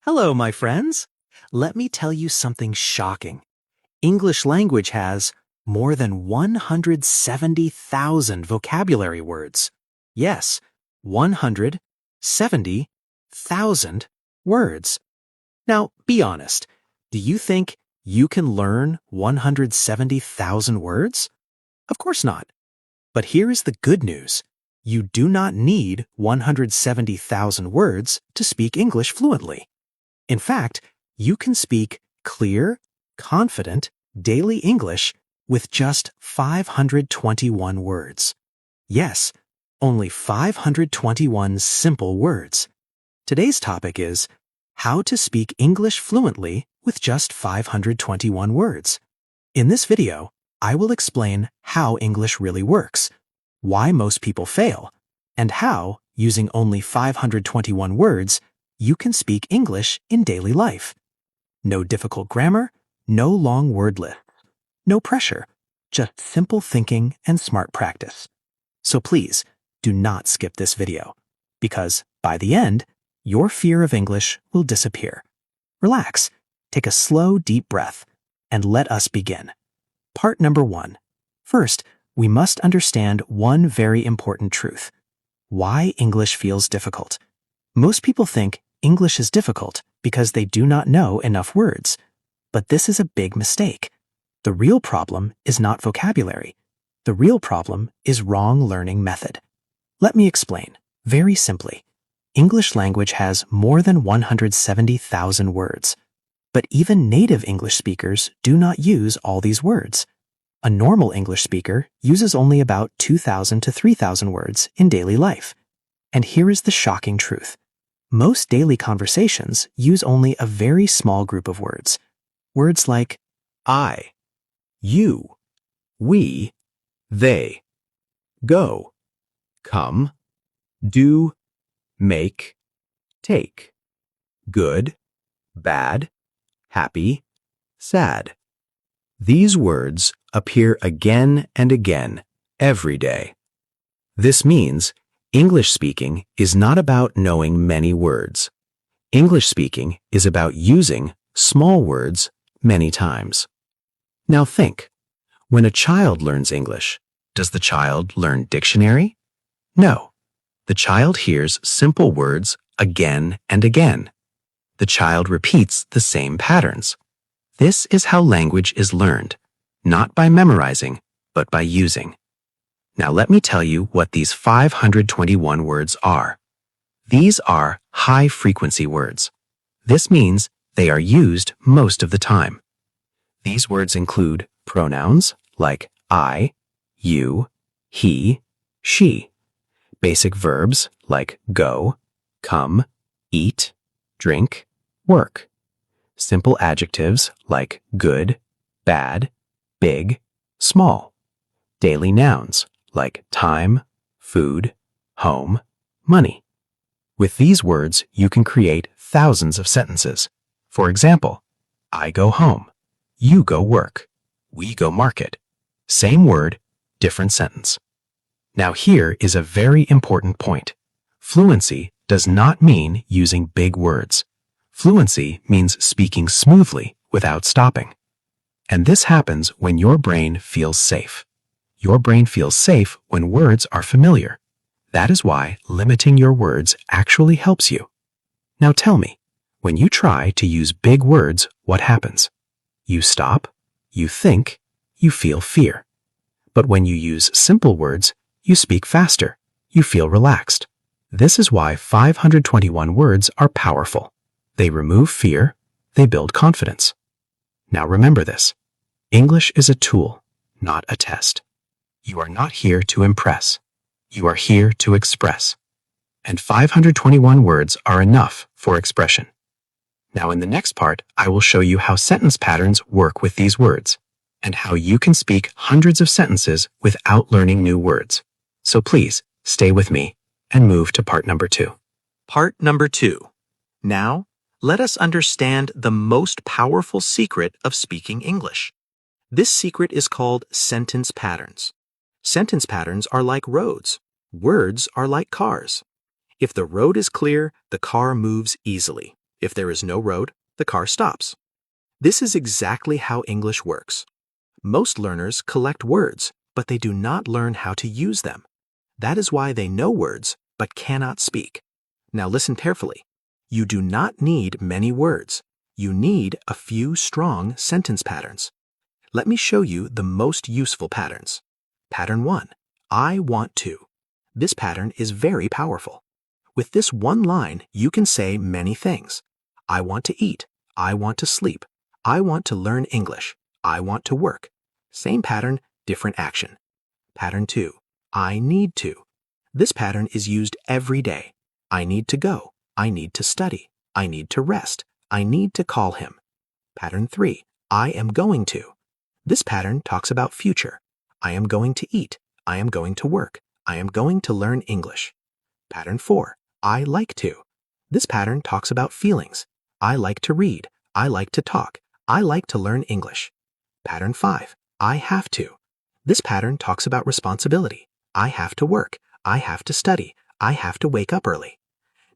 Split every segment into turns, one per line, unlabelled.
Hello, my friends. Let me tell you something shocking. English language has more than 170,000 vocabulary words. Yes, 170,000 words. Now, be honest. Do you think you can learn 170,000 words? Of course not. But here is the good news. You do not need 170,000 words to speak English fluently. In fact, you can speak clear, confident, daily English with just 521 words. Yes, only 521 simple words. Today's topic is how to speak English fluently with just 521 words. In this video, I will explain how English really works, why most people fail, and how, using only 521 words, you can speak English in daily life. No difficult grammar, no long word lists, no pressure, just simple thinking and smart practice. So please, do not skip this video, because by the end, your fear of English will disappear. Relax, take a slow, deep breath, and let us begin. Part number 1. First, we must understand one very important truth: why English feels difficult. Most people think English is difficult because they do not know enough words. But this is a big mistake. The real problem is not vocabulary. The real problem is wrong learning method. Let me explain. Very simply, English language has more than 170,000 words. But even native English speakers do not use all these words. A normal English speaker uses only about 2,000 to 3,000 words in daily life. And here is the shocking truth. Most daily conversations use only a very small group of words. Words like I, you, we, they, go, come, do, make, take, good, bad, happy, sad. These words appear again and again every day. This means English speaking is not about knowing many words. English speaking is about using small words many times. Now think, when a child learns English, does the child learn dictionary? No. The child hears simple words again and again. The child repeats the same patterns. This is how language is learned, not by memorizing, but by using. Now let me tell you what these 521 words are. These are high-frequency words. This means they are used most of the time. These words include pronouns like I, you, he, she, basic verbs like go, come, eat, drink, work, simple adjectives like good, bad, big, small, daily nouns like time, food, home, money. With these words, you can create thousands of sentences. For example, I go home, you go work, we go market. Same word, different sentence. Now here is a very important point. Fluency does not mean using big words. Fluency means speaking smoothly without stopping. And this happens when your brain feels safe. Your brain feels safe when words are familiar. That is why limiting your words actually helps you. Now tell me, when you try to use big words, what happens? You stop, you think, you feel fear. But when you use simple words, you speak faster, you feel relaxed. This is why 521 words are powerful. They remove fear, they build confidence. Now remember this. English is a tool, not a test. You are not here to impress. You are here to express. And 521 words are enough for expression. Now in the next part, I will show you how sentence patterns work with these words, and how you can speak hundreds of sentences without learning new words. So please, stay with me and move to part number 2. Part number 2. Now, let us understand the most powerful secret of speaking English. This secret is called sentence patterns. Sentence patterns are like roads. Words are like cars. If the road is clear, the car moves easily. If there is no road, the car stops. This is exactly how English works. Most learners collect words, but they do not learn how to use them. That is why they know words, but cannot speak. Now listen carefully. You do not need many words. You need a few strong sentence patterns. Let me show you the most useful patterns. Pattern 1. I want to. This pattern is very powerful. With this one line, you can say many things. I want to eat. I want to sleep. I want to learn English. I want to work. Same pattern, different action. Pattern 2. I need to. This pattern is used every day. I need to go. I need to study. I need to rest. I need to call him. Pattern 3. I am going to. This pattern talks about future. I am going to eat. I am going to work. I am going to learn English. Pattern 4. I like to. This pattern talks about feelings. I like to read. I like to talk. I like to learn English. Pattern 5. I have to. This pattern talks about responsibility. I have to work. I have to study. I have to wake up early.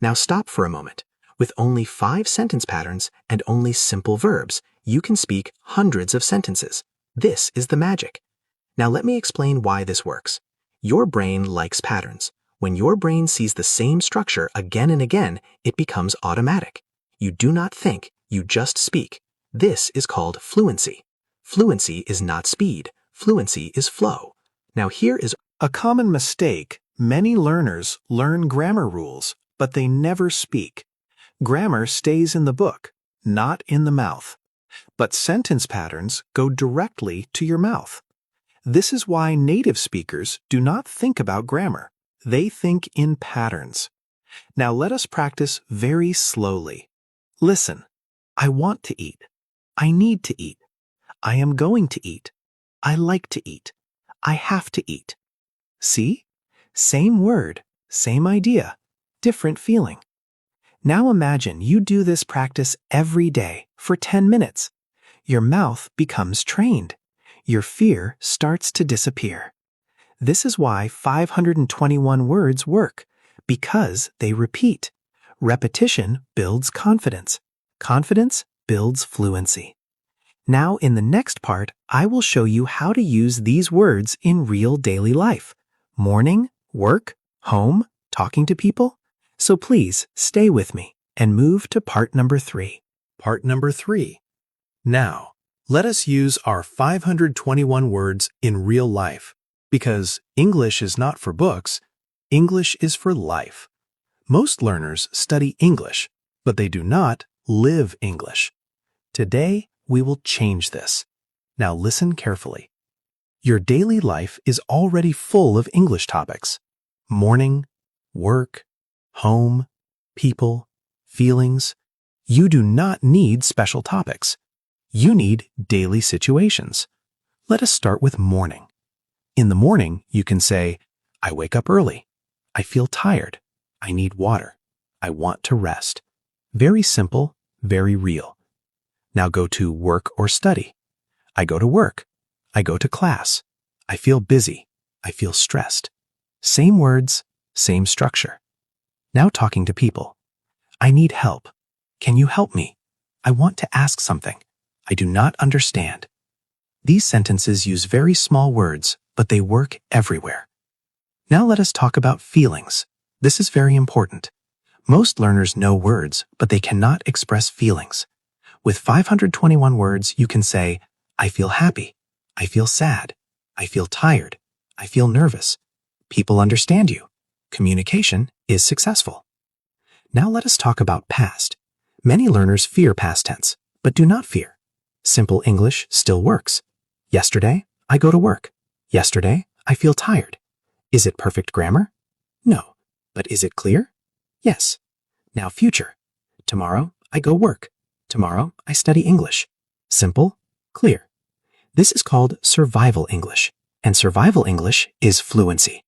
Now stop for a moment. With only 5 sentence patterns and only simple verbs, you can speak hundreds of sentences. This is the magic. Now let me explain why this works. Your brain likes patterns. When your brain sees the same structure again and again, it becomes automatic. You do not think, you just speak. This is called fluency. Fluency is not speed. Fluency is flow. Now here is a common mistake. Many learners learn grammar rules, but they never speak. Grammar stays in the book, not in the mouth. But sentence patterns go directly to your mouth. This is why native speakers do not think about grammar. They think in patterns. Now let us practice very slowly. Listen. I want to eat. I need to eat. I am going to eat. I like to eat. I have to eat. See? Same word, same idea, different feeling. Now imagine you do this practice every day for 10 minutes. Your mouth becomes trained. Your fear starts to disappear. This is why 521 words work, because they repeat. Repetition builds confidence. Confidence builds fluency. Now in the next part, I will show you how to use these words in real daily life. Morning, work, home, talking to people. So please stay with me and move to part number 3. Part number 3. Now, let us use our 521 words in real life, because English is not for books, English is for life. Most learners study English, but they do not live English. Today, we will change this. Now listen carefully. Your daily life is already full of English topics. Morning, work, home, people, feelings. You do not need special topics. You need daily situations. Let us start with morning. In the morning, you can say, I wake up early. I feel tired. I need water. I want to rest. Very simple, very real. Now go to work or study. I go to work. I go to class. I feel busy. I feel stressed. Same words, same structure. Now talking to people. I need help. Can you help me? I want to ask something. I do not understand. These sentences use very small words, but they work everywhere. Now let us talk about feelings. This is very important. Most learners know words, but they cannot express feelings. With 521 words, you can say, I feel happy. I feel sad. I feel tired. I feel nervous. People understand you. Communication is successful. Now let us talk about past. Many learners fear past tense, but do not fear. Simple English still works. Yesterday, I go to work. Yesterday, I feel tired. Is it perfect grammar? No. But is it clear? Yes. Now future. Tomorrow, I go work. Tomorrow, I study English. Simple, clear. This is called survival English, and survival English is fluency.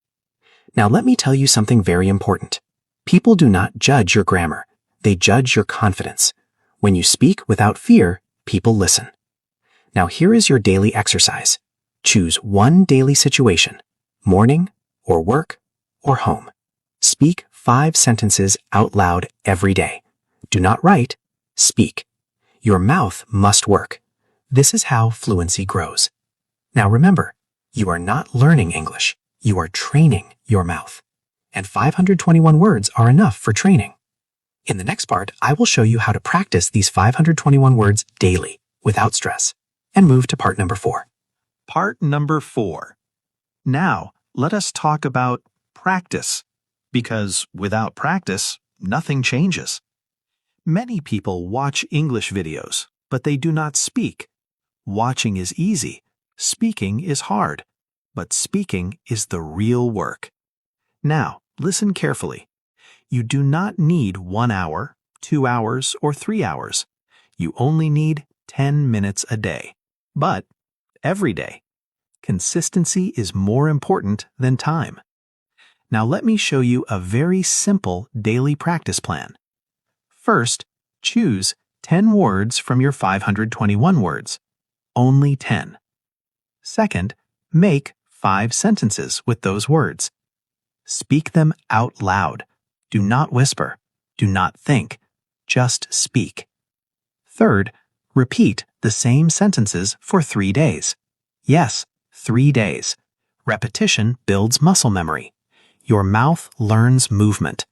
Now let me tell you something very important. People do not judge your grammar. They judge your confidence. When you speak without fear, people listen. Now here is your daily exercise. Choose one daily situation, morning, or work, or home. Speak 5 sentences out loud every day. Do not write, Speak. Your mouth must work. This is how fluency grows. Now remember, you are not learning English. You are training your mouth. And 521 words are enough for training. In the next part, I will show you how to practice these 521 words daily without stress and move to part number 4.
Part number 4. Now, let us talk about practice, because without practice, nothing changes. Many people watch English videos, but they do not speak. Watching is easy, speaking is hard, but speaking is the real work. Now, listen carefully. You do not need 1 hour, 2 hours, or 3 hours. You only need 10 minutes a day, but every day. Consistency is more important than time. Now let me show you a very simple daily practice plan. First, choose 10 words from your 521 words. Only 10. Second, make 5 sentences with those words. Speak them out loud. Do not whisper. Do not think. Just speak. Third, repeat the same sentences for 3 days. Yes, 3 days. Repetition builds muscle memory. Your mouth learns movement.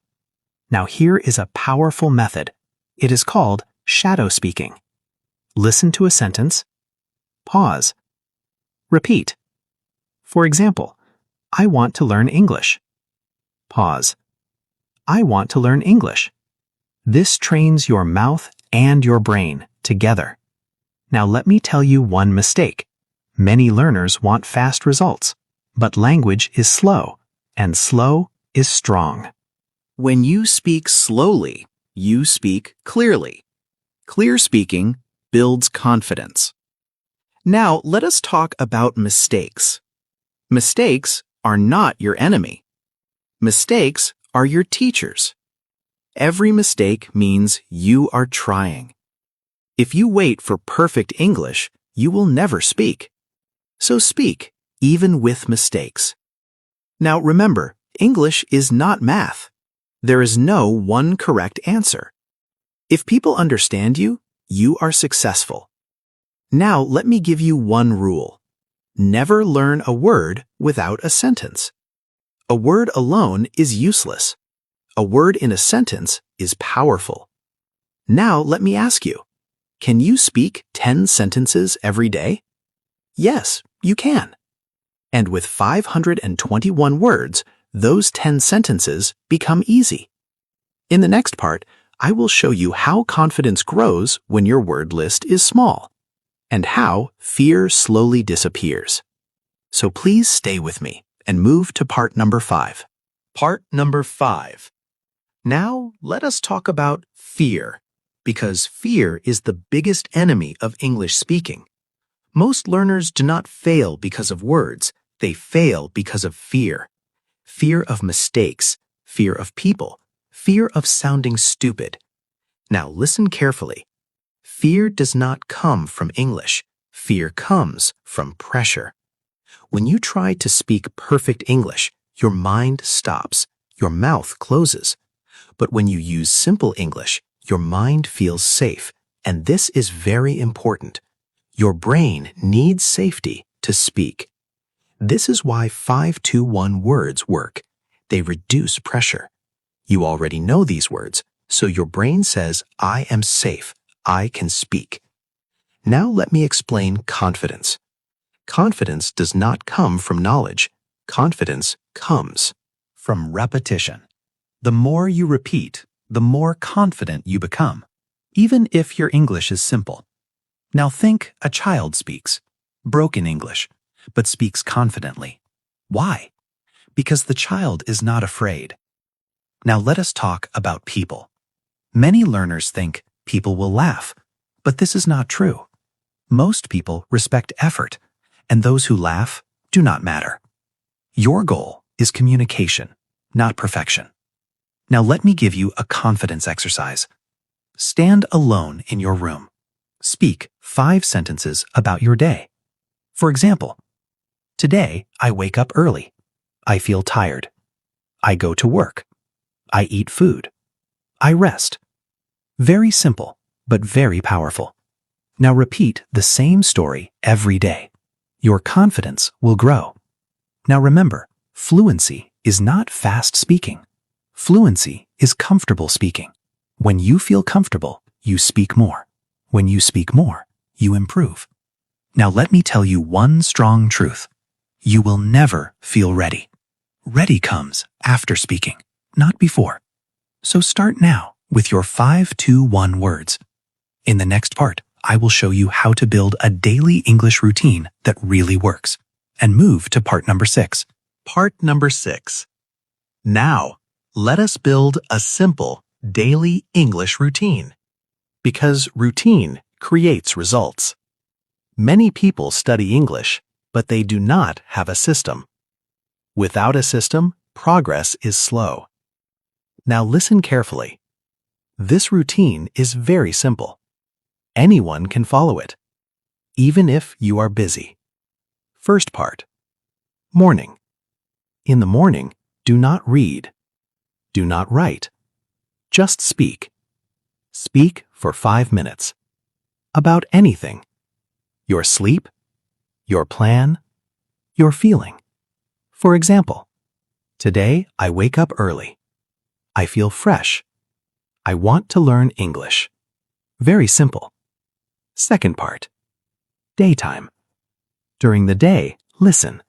Now here is a powerful method. It is called shadow speaking. Listen to a sentence. Pause. Repeat. For example, I want to learn English. Pause. I want to learn English. This trains your mouth and your brain together. Now let me tell you one mistake. Many learners want fast results, but language is slow, and slow is strong.
When you speak slowly, you speak clearly. Clear speaking builds confidence. Now let us talk about mistakes. Mistakes are not your enemy. Mistakes are your teachers. Every mistake means you are trying. If you wait for perfect English, you will never speak. So speak, even with mistakes. Now remember, English is not math. There is no one correct answer. If people understand you, you are successful. Now let me give you one rule. Never learn a word without a sentence. A word alone is useless. A word in a sentence is powerful. Now let me ask you, can you speak 10 sentences every day? Yes, you can. And with 521 words, those 10 sentences become easy. In the next part, I will show you how confidence grows when your word list is small, and how fear slowly disappears. So please stay with me and move to part number 5.
Part number 5. Now let us talk about fear, because fear is the biggest enemy of English speaking. Most learners do not fail because of words, they fail because of fear. Fear of mistakes, fear of people, fear of sounding stupid. Now listen carefully. Fear does not come from English. Fear comes from pressure. When you try to speak perfect English, your mind stops, your mouth closes. But when you use simple English, your mind feels safe, and this is very important. Your brain needs safety to speak. This is why 521 words work. They reduce pressure. You already know these words, so your brain says, I am safe, I can speak. Now let me explain confidence. Confidence does not come from knowledge. Confidence comes from repetition. The more you repeat, the more confident you become, even if your English is simple. Now think a child speaks, broken English, but speaks confidently. Why? Because the child is not afraid. Now let us talk about people. Many learners think people will laugh, but this is not true. Most people respect effort, and those who laugh do not matter. Your goal is communication, not perfection. Now let me give you a confidence exercise. Stand alone in your room. Speak 5 sentences about your day. For example, today I wake up early. I feel tired. I go to work. I eat food. I rest. Very simple,
but very powerful. Now repeat the same story every day. Your confidence will grow. Now remember, fluency is not fast speaking. Fluency is comfortable speaking. When you feel comfortable, you speak more. When you speak more, you improve. Now let me tell you one strong truth. You will never feel ready. Ready comes after speaking, not before. So start now with your 5-2-1 words. In the next part, I will show you how to build a daily English routine that really works. And move to part number 6.
Part number 6. Now, let us build a simple daily English routine. Because routine creates results. Many people study English, but they do not have a system. Without a system, progress is slow. Now listen carefully. This routine is very simple. Anyone can follow it, even if you are busy. First part. Morning. In the morning, do not read. Do not write. Just speak. Speak for 5 minutes. About anything. Your sleep, your plan, your feeling. For example, today I wake up early. I feel fresh. I want to learn English. Very simple. Second part. Daytime. During the day, listen.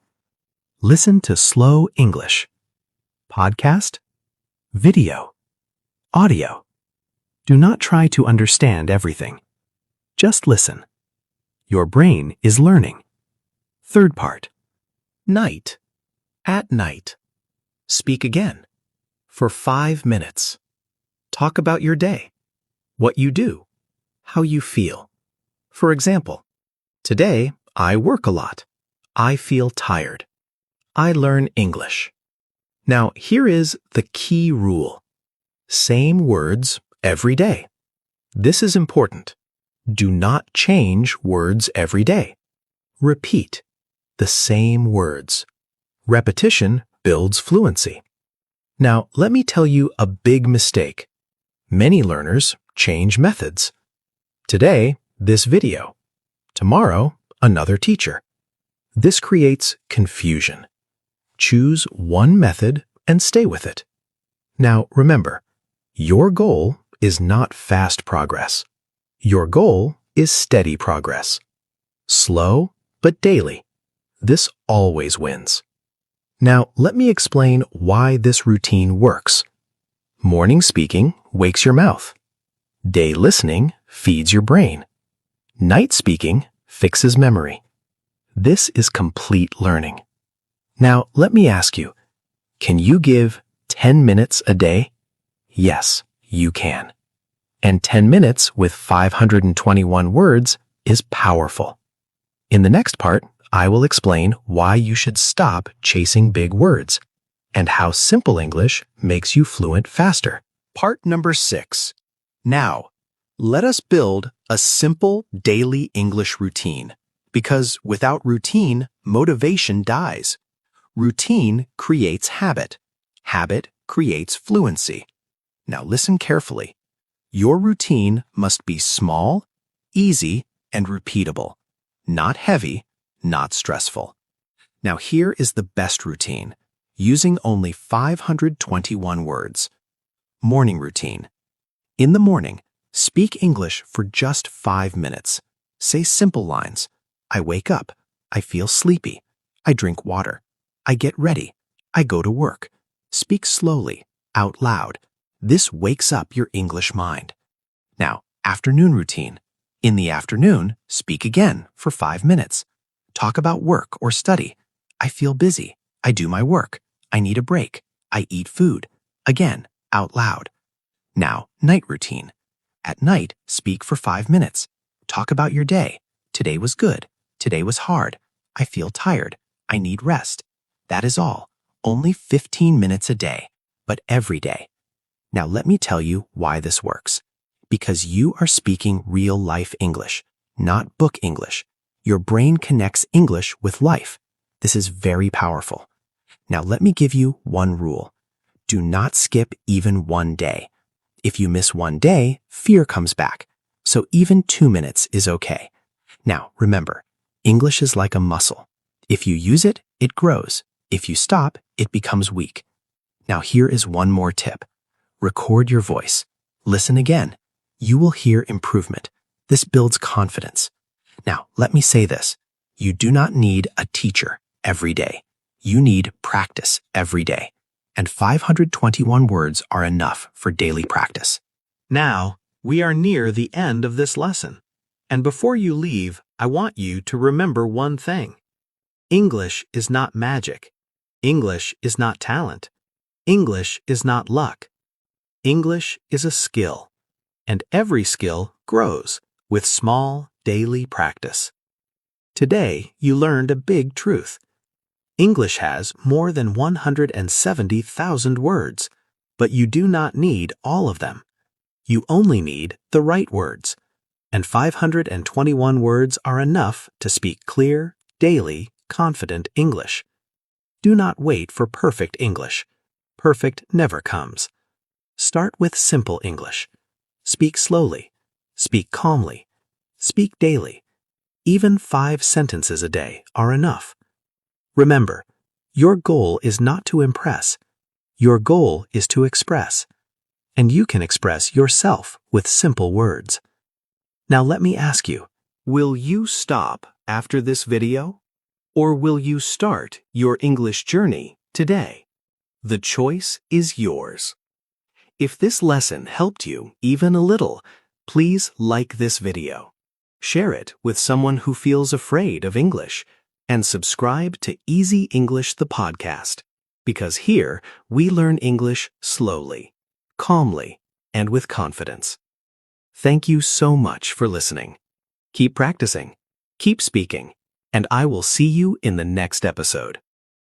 Listen to slow English. Podcast, video, audio. Do not try to understand everything. Just listen. Your brain is learning. Third part. Night. At night. Speak again. For 5 minutes. Talk about your day. What you do. How you feel. For example, today I work a lot. I feel tired. I learn English. Now here is the key rule. Same words every day. This is important. Do not change words every day. Repeat the same words. Repetition builds fluency. Now let me tell you a big mistake. Many learners change methods. Today, this video. Tomorrow, another teacher. This creates confusion. Choose one method and stay with it. Now remember, your goal is not fast progress. Your goal is steady progress. Slow, but daily. This always wins. Now let me explain why this routine works. Morning speaking wakes your mouth. Day listening feeds your brain. Night speaking fixes memory. This is complete learning. Now, let me ask you, can you give 10 minutes a day? Yes, you can. And 10 minutes with 521 words is powerful. In the next part, I will explain why you should stop chasing big words and how simple English makes you fluent faster. Part number 6. Now, let us build a simple daily English routine, because without routine, motivation dies. Routine creates habit. Habit creates fluency. Now listen carefully. Your routine must be small, easy, and repeatable. Not heavy, not stressful. Now here is the best routine, using only 521 words. Morning routine. In the morning, speak English for just 5 minutes. Say simple lines. I wake up. I feel sleepy. I drink water. I get ready. I go to work. Speak slowly, out loud. This wakes up your English mind. Now, afternoon routine. In the afternoon, speak again for 5 minutes. Talk about work or study. I feel busy. I do my work. I need a break. I eat food. Again, out loud. Now, night routine. At night, speak for 5 minutes. Talk about your day. Today was good. Today was hard. I feel tired. I need rest. That is all. Only 15 minutes a day, but every day. Now let me tell you why this works. Because you are speaking real-life English, not book English. Your brain connects English with life. This is very powerful. Now let me give you one rule. Do not skip even one day. If you miss one day, fear comes back.
so even 2 minutes is okay. Now, remember, English is like a muscle. If you use it, it grows. If you stop, it becomes weak. Now, here is one more tip. Record your voice. Listen again. You will hear improvement. This builds confidence. Now, let me say this. You do not need a teacher every day. You need practice every day. And 521 words are enough for daily practice.
Now, we are near the end of this lesson. And before you leave, I want you to remember one thing. English is not magic. English is not talent. English is not luck. English is a skill. And every skill grows with small daily practice. Today, you learned a big truth. English has more than 170,000 words, but you do not need all of them. You only need the right words. And 521 words are enough to speak clear, daily, confident English. Do not wait for perfect English. Perfect never comes. Start with simple English. Speak slowly. Speak calmly. Speak daily. Even 5 sentences a day are enough. Remember, your goal is not to impress. Your goal is to express. And you can express yourself with simple words. Now let me ask you, will you stop after this video? Or will you start your English journey today? The choice is yours. If this lesson helped you even a little, please like this video. Share it with someone who feels afraid of English, and subscribe to Easy English the podcast, because here we learn English slowly, calmly, and with confidence. Thank you so much for listening. Keep practicing, keep speaking, and I will see you in the next episode.